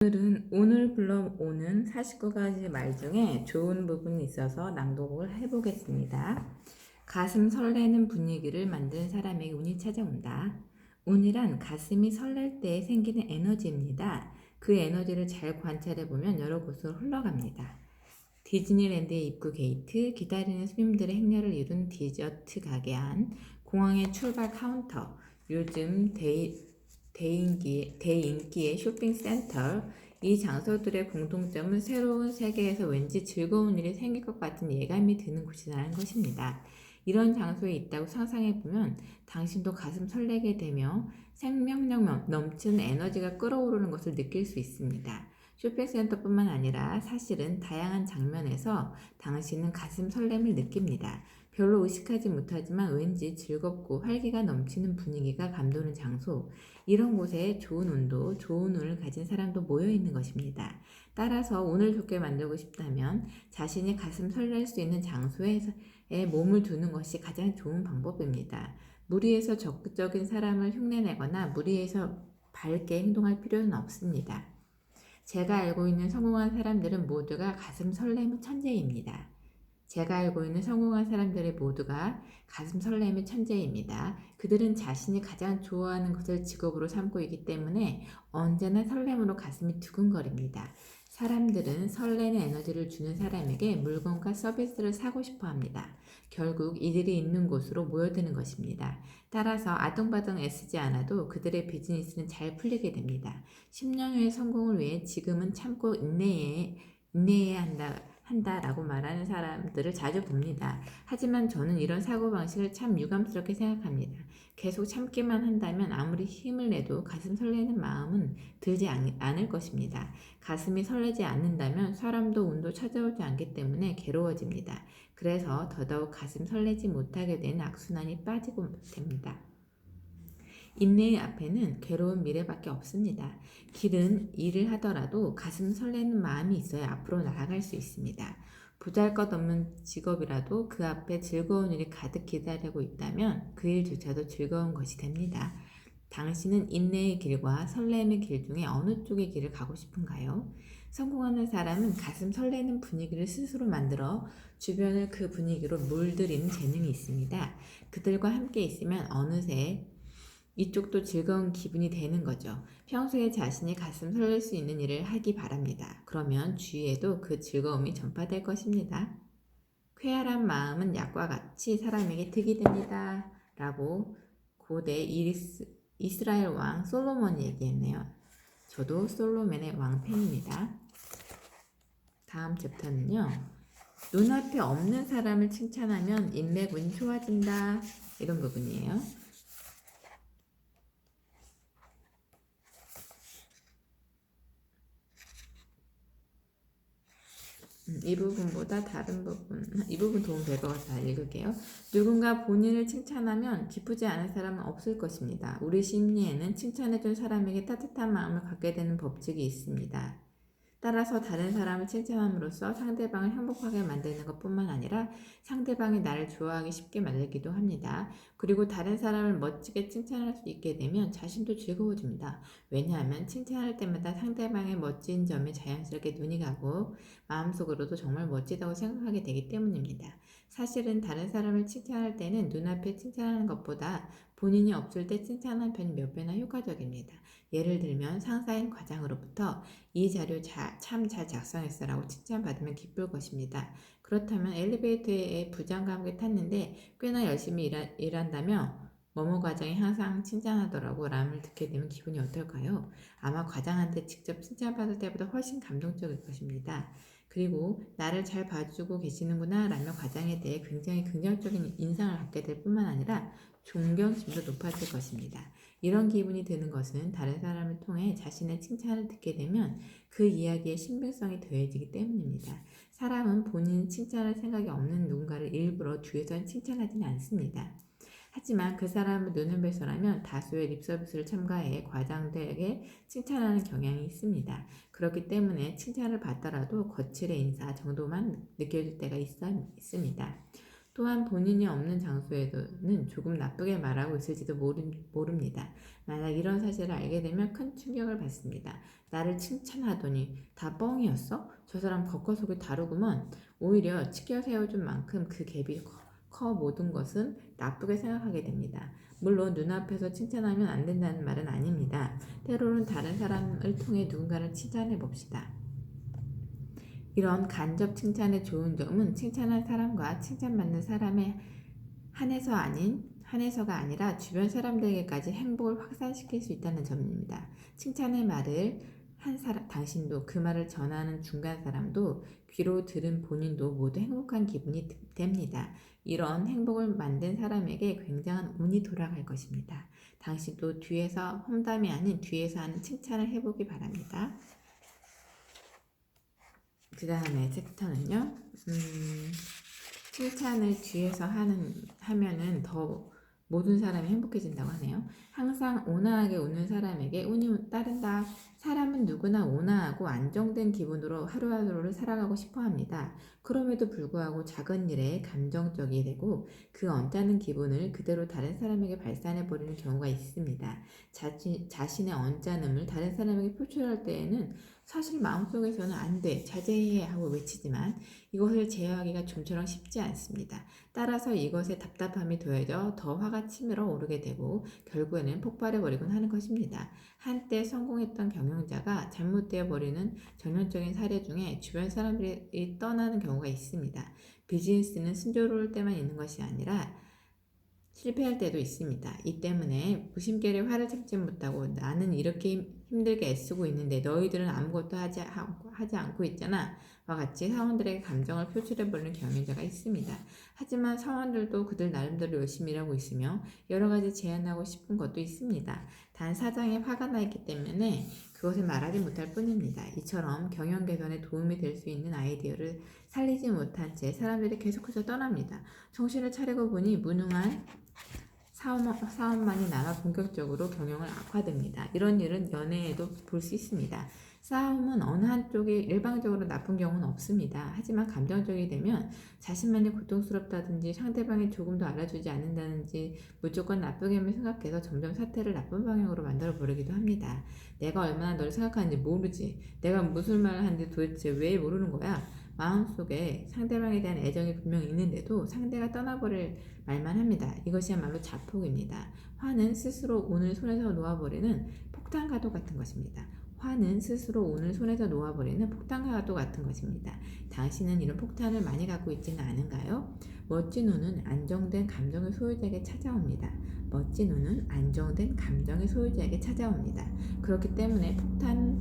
오늘 불러오는 49가지 말 중에 좋은 부분이 있어서 낭독을 해보겠습니다. 가슴 설레는 분위기를 만든 사람에게 운이 찾아온다. 운이란 가슴이 설렐 때 생기는 에너지입니다. 그 에너지를 잘 관찰해보면 여러 곳으로 흘러갑니다. 디즈니랜드의 입구 게이트, 기다리는 손님들의 행렬을 이룬 디저트 가게 안, 공항의 출발 카운터, 요즘 대인기의 쇼핑센터. 이 장소들의 공통점은 새로운 세계에서 왠지 즐거운 일이 생길 것 같은 예감이 드는 곳이라는 것입니다. 이런 장소에 있다고 상상해보면 당신도 가슴 설레게 되며 생명력 넘치는 에너지가 끓어오르는 것을 느낄 수 있습니다. 쇼핑센터뿐만 아니라 사실은 다양한 장면에서 당신은 가슴 설렘을 느낍니다. 별로 의식하지 못하지만 왠지 즐겁고 활기가 넘치는 분위기가 감도는 장소, 이런 곳에 좋은 운도, 좋은 운을 가진 사람도 모여 있는 것입니다. 따라서 운을 좋게 만들고 싶다면 자신이 가슴 설렐 수 있는 장소에 몸을 두는 것이 가장 좋은 방법입니다. 무리해서 적극적인 사람을 흉내내거나 무리해서 밝게 행동할 필요는 없습니다. 제가 알고 있는 성공한 사람들은 모두가 가슴 설렘의 천재입니다. 제가 알고 있는 성공한 사람들의 모두가 가슴 설렘의 천재입니다. 그들은 자신이 가장 좋아하는 것을 직업으로 삼고 있기 때문에 언제나 설렘으로 가슴이 두근거립니다. 사람들은 설레는 에너지를 주는 사람에게 물건과 서비스를 사고 싶어 합니다. 결국 이들이 있는 곳으로 모여드는 것입니다. 따라서 아등바등 애쓰지 않아도 그들의 비즈니스는 잘 풀리게 됩니다. 10년 후의 성공을 위해 지금은 참고 인내해야 한다라고 말하는 사람들을 자주 봅니다. 하지만 저는 이런 사고방식을 참 유감스럽게 생각합니다. 계속 참기만 한다면 아무리 힘을 내도 가슴 설레는 마음은 들지 않을 것입니다. 가슴이 설레지 않는다면 사람도 운도 찾아오지 않기 때문에 괴로워집니다. 그래서 더더욱 가슴 설레지 못하게 되는 악순환이 빠지고 됩니다. 인내의 앞에는 괴로운 미래밖에 없습니다. 길은 일을 하더라도 가슴 설레는 마음이 있어야 앞으로 나아갈 수 있습니다. 보잘것없는 직업이라도 그 앞에 즐거운 일이 가득 기다리고 있다면 그 일조차도 즐거운 것이 됩니다. 당신은 인내의 길과 설렘의 길 중에 어느 쪽의 길을 가고 싶은가요? 성공하는 사람은 가슴 설레는 분위기를 스스로 만들어 주변을 그 분위기로 물들이는 재능이 있습니다. 그들과 함께 있으면 어느새 이쪽도 즐거운 기분이 되는 거죠. 평소에 자신이 가슴 설렐 수 있는 일을 하기 바랍니다. 그러면 주위에도 그 즐거움이 전파될 것입니다. 쾌활한 마음은 약과 같이 사람에게 득이 됩니다. 라고 고대 이스라엘 왕 솔로몬이 얘기했네요. 저도 솔로몬의 왕 팬입니다. 다음 챕터는요. 눈앞에 없는 사람을 칭찬하면 인맥운이 좋아진다. 이런 부분이에요. 이 부분보다 다른 부분, 이 부분 도움 될 것 같아 읽을게요. 누군가 본인을 칭찬하면 기쁘지 않은 사람은 없을 것입니다. 우리 심리에는 칭찬해준 사람에게 따뜻한 마음을 갖게 되는 법칙이 있습니다. 따라서 다른 사람을 칭찬함으로써 상대방을 행복하게 만드는 것뿐만 아니라 상대방이 나를 좋아하기 쉽게 만들기도 합니다. 그리고 다른 사람을 멋지게 칭찬할 수 있게 되면 자신도 즐거워집니다. 왜냐하면 칭찬할 때마다 상대방의 멋진 점에 자연스럽게 눈이 가고 마음속으로도 정말 멋지다고 생각하게 되기 때문입니다. 사실은 다른 사람을 칭찬할 때는 눈앞에 칭찬하는 것보다 본인이 없을 때 칭찬하는 편이 몇 배나 효과적입니다. 예를 들면 상사인 과장으로부터 이 자료 참 잘 작성했어 라고 칭찬받으면 기쁠 것입니다. 그렇다면 엘리베이터에 부장과 함께 탔는데 꽤나 열심히 일한다며 뭐뭐 과장이 항상 칭찬하더라고 라는 듣게 되면 기분이 어떨까요? 아마 과장한테 직접 칭찬받을 때보다 훨씬 감동적일 것입니다. 그리고 나를 잘 봐주고 계시는구나 라며 과장에 대해 굉장히 긍정적인 인상을 갖게 될 뿐만 아니라 존경심도 높아질 것입니다. 이런 기분이 드는 것은 다른 사람을 통해 자신의 칭찬을 듣게 되면 그 이야기의 신빙성이 더해지기 때문입니다. 사람은 본인 칭찬할 생각이 없는 누군가를 일부러 주위에서 칭찬하지는 않습니다. 하지만 그 사람을 눈을 배설하면 다수의 립서비스를 첨가해 과장들에게 칭찬하는 경향이 있습니다. 그렇기 때문에 칭찬을 받더라도 거칠의 인사 정도만 느껴질 때가 있습니다. 또한 본인이 없는 장소에서는 조금 나쁘게 말하고 있을지도 모릅니다. 만약 이런 사실을 알게 되면 큰 충격을 받습니다. 나를 칭찬하더니 다 뻥이었어? 저 사람 겉과 속이 다르구먼. 오히려 치켜 세워준 만큼 그 갭이 커 모든 것은 나쁘게 생각하게 됩니다. 물론 눈앞에서 칭찬하면 안 된다는 말은 아닙니다. 때로는 다른 사람을 통해 누군가를 칭찬해 봅시다. 이런 간접 칭찬의 좋은 점은 칭찬한 사람과 칭찬받는 사람의 한해서가 아니라 주변 사람들에게까지 행복을 확산시킬 수 있다는 점입니다. 칭찬의 말을 한 사람, 당신도 그 말을 전하는 중간 사람도 귀로 들은 본인도 모두 행복한 기분이 됩니다. 이런 행복을 만든 사람에게 굉장한 운이 돌아갈 것입니다. 당신도 뒤에서 험담이 아닌 뒤에서 하는 칭찬을 해보기 바랍니다. 그 다음에 챕터는요. 칭찬을 뒤에서 하면은 더 모든 사람이 행복해진다고 하네요. 항상 온화하게 우는 사람에게 운이 따른다. 사람은 누구나 온화하고 안정된 기분으로 하루하루를 살아가고 싶어 합니다. 그럼에도 불구하고 작은 일에 감정적이 되고 그 언짢은 기분을 그대로 다른 사람에게 발산해버리는 경우가 있습니다. 자신의 언짢음을 다른 사람에게 표출할 때에는 사실 마음속에서는 안 돼, 자제해야 하고 외치지만 이것을 제어하기가 좀처럼 쉽지 않습니다. 따라서 이것에 답답함이 더해져 더 화가 치밀어 오르게 되고 결국에는 폭발해버리곤 하는 것입니다. 한때 성공했던 경영자가 잘못되어 버리는 전형적인 사례 중에 주변 사람들이 떠나는 경우가 있습니다. 비즈니스는 순조로울 때만 있는 것이 아니라 실패할 때도 있습니다. 이 때문에 무심결에 화를 참지 못하고 나는 이렇게 힘들게 애쓰고 있는데 너희들은 아무것도 하지 않고 있잖아. 와 같이 사원들에게 감정을 표출해버리는 경영자가 있습니다. 하지만 사원들도 그들 나름대로 열심히 일하고 있으며 여러 가지 제안하고 싶은 것도 있습니다. 단 사장에 화가 나 있기 때문에 그것을 말하지 못할 뿐입니다. 이처럼 경영 개선에 도움이 될 수 있는 아이디어를 살리지 못한 채 사람들이 계속해서 떠납니다. 정신을 차리고 보니 무능한 싸움만이 남아 본격적으로 경영을 악화됩니다. 이런 일은 연애에도 볼 수 있습니다. 싸움은 어느 한쪽이 일방적으로 나쁜 경우는 없습니다. 하지만 감정적이 되면 자신만이 고통스럽다든지 상대방이 조금 더 알아주지 않는다든지 무조건 나쁘게만 생각해서 점점 사태를 나쁜 방향으로 만들어 버리기도 합니다. 내가 얼마나 널 생각하는지 모르지. 내가 무슨 말을 하는지 도대체 왜 모르는 거야? 마음속에 상대방에 대한 애정이 분명히 있는데도 상대가 떠나버릴 말만 합니다. 이것이야말로 자폭입니다. 화는 스스로 운을 손에서 놓아버리는 폭탄과도 같은 것입니다. 화는 스스로 운을 손에서 놓아버리는 폭탄과도 같은 것입니다. 당신은 이런 폭탄을 많이 갖고 있지는 않은가요? 멋진 운은 안정된 감정의 소유자에게 찾아옵니다. 멋진 운은 안정된 감정의 소유자에게 찾아옵니다. 그렇기 때문에 폭탄은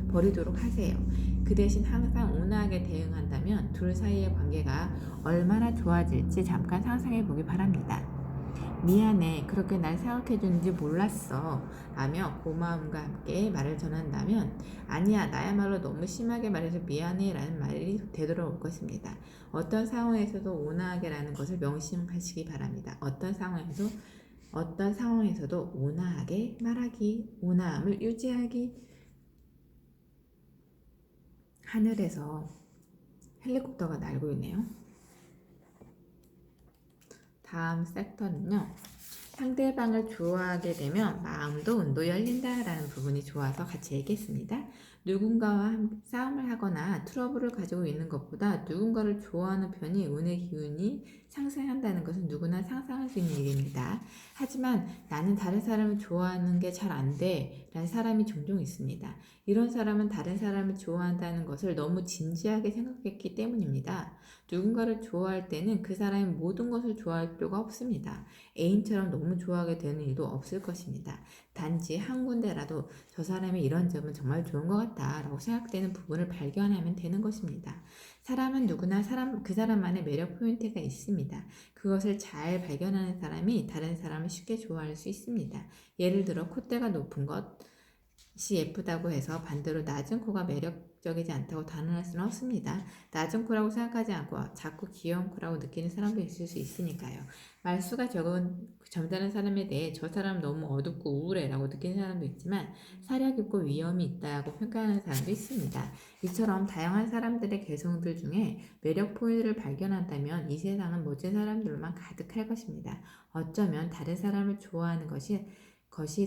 버리도록 하세요. 그 대신 항상 온화하게 대응한다면 둘 사이의 관계가 얼마나 좋아질지 잠깐 상상해 보기 바랍니다. 미안해, 그렇게 날 생각해주는지 몰랐어 라며 고마움과 함께 말을 전한다면 아니야, 나야말로 너무 심하게 말해서 미안해 라는 말이 되돌아올 것입니다. 어떤 상황에서도 온화하게 라는 것을 명심하시기 바랍니다. 어떤 상황에서도 온화하게 말하기, 온화함을 유지하기. 하늘에서 헬리콥터가 날고 있네요. 다음 섹터는요. 상대방을 좋아하게 되면 마음도 운도 열린다라는 부분이 좋아서 같이 얘기했습니다. 누군가와 싸움을 하거나 트러블을 가지고 있는 것보다 누군가를 좋아하는 편이 운의 기운이 상승한다는 것은 누구나 상상할 수 있는 일입니다. 하지만 나는 다른 사람을 좋아하는 게 잘 안 돼 라는 사람이 종종 있습니다. 이런 사람은 다른 사람을 좋아한다는 것을 너무 진지하게 생각했기 때문입니다. 누군가를 좋아할 때는 그 사람의 모든 것을 좋아할 필요가 없습니다. 애인처럼 너무 좋아하게 되는 일도 없을 것입니다. 단지 한 군데라도 저 사람의 이런 점은 정말 좋은 것 같다 라고 생각되는 부분을 발견하면 되는 것입니다. 사람은 누구나 그 사람만의 매력 포인트가 있습니다. 그것을 잘 발견하는 사람이 다른 사람을 쉽게 좋아할 수 있습니다. 예를 들어 콧대가 높은 것, 예쁘다고 해서 반대로 낮은 코가 매력적이지 않다고 단언할 수는 없습니다. 낮은 코라고 생각하지 않고 자꾸 귀여운 코라고 느끼는 사람도 있을 수 있으니까요. 말수가 적은 점잖은 사람에 대해 저 사람은 너무 어둡고 우울해라고 느끼는 사람도 있지만 사려 깊고 위험이 있다고 평가하는 사람도 있습니다. 이처럼 다양한 사람들의 개성들 중에 매력 포인트를 발견한다면 이 세상은 멋진 사람들로만 가득할 것입니다. 어쩌면 다른 사람을 좋아하는 것이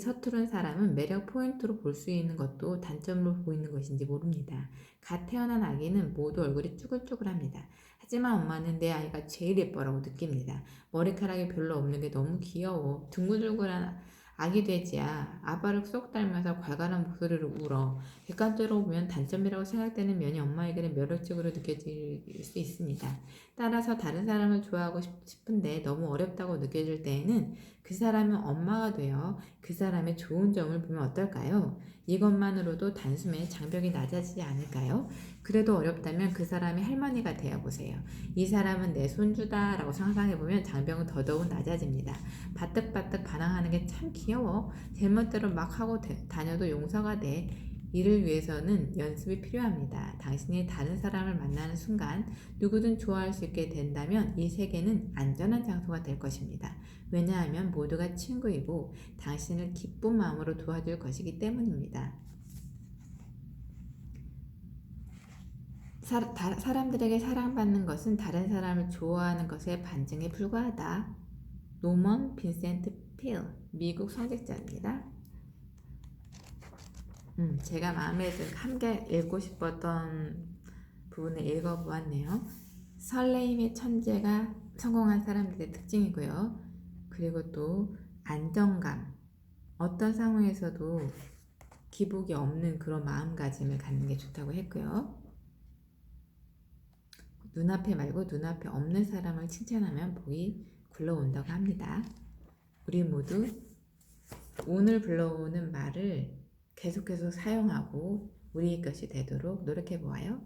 서투른 사람은 매력 포인트로 볼 수 있는 것도 단점으로 보이는 것인지 모릅니다. 갓 태어난 아기는 모두 얼굴이 쭈글쭈글합니다. 하지만 엄마는 내 아이가 제일 예뻐라고 느낍니다. 머리카락이 별로 없는 게 너무 귀여워. 둥글둥글한 아기 돼지야. 아빠를 쏙 닮아서 괄괄한 목소리로 울어. 객관적으로 보면 단점이라고 생각되는 면이 엄마에게는 매력적으로 느껴질 수 있습니다. 따라서 다른 사람을 좋아하고 싶은데 너무 어렵다고 느껴질 때에는 그 사람은 엄마가 되어 그 사람의 좋은 점을 보면 어떨까요? 이것만으로도 단숨에 장벽이 낮아지지 않을까요? 그래도 어렵다면 그 사람의 할머니가 되어보세요. 이 사람은 내 손주다 라고 상상해보면 장벽은 더더욱 낮아집니다. 바뜩바뜩 반항하는 게 참 귀여워. 제멋대로 막 하고 다녀도 용서가 돼. 이를 위해서는 연습이 필요합니다. 당신이 다른 사람을 만나는 순간 누구든 좋아할 수 있게 된다면 이 세계는 안전한 장소가 될 것입니다. 왜냐하면 모두가 친구이고 당신을 기쁜 마음으로 도와줄 것이기 때문입니다. 사람들에게 사랑받는 것은 다른 사람을 좋아하는 것의 반증에 불과하다. 노먼 빈센트 필, 미국 성직자입니다. 제가 마음에 함께 읽고 싶었던 부분을 읽어보았네요. 설레임의 천재가 성공한 사람들의 특징이고요. 그리고 또 안정감, 어떤 상황에서도 기복이 없는 그런 마음가짐을 갖는 게 좋다고 했고요. 눈앞에 말고 눈앞에 없는 사람을 칭찬하면 복이 굴러온다고 합니다. 우리 모두 오늘 불러오는 말을 계속해서 사용하고 우리 것이 되도록 노력해 보아요.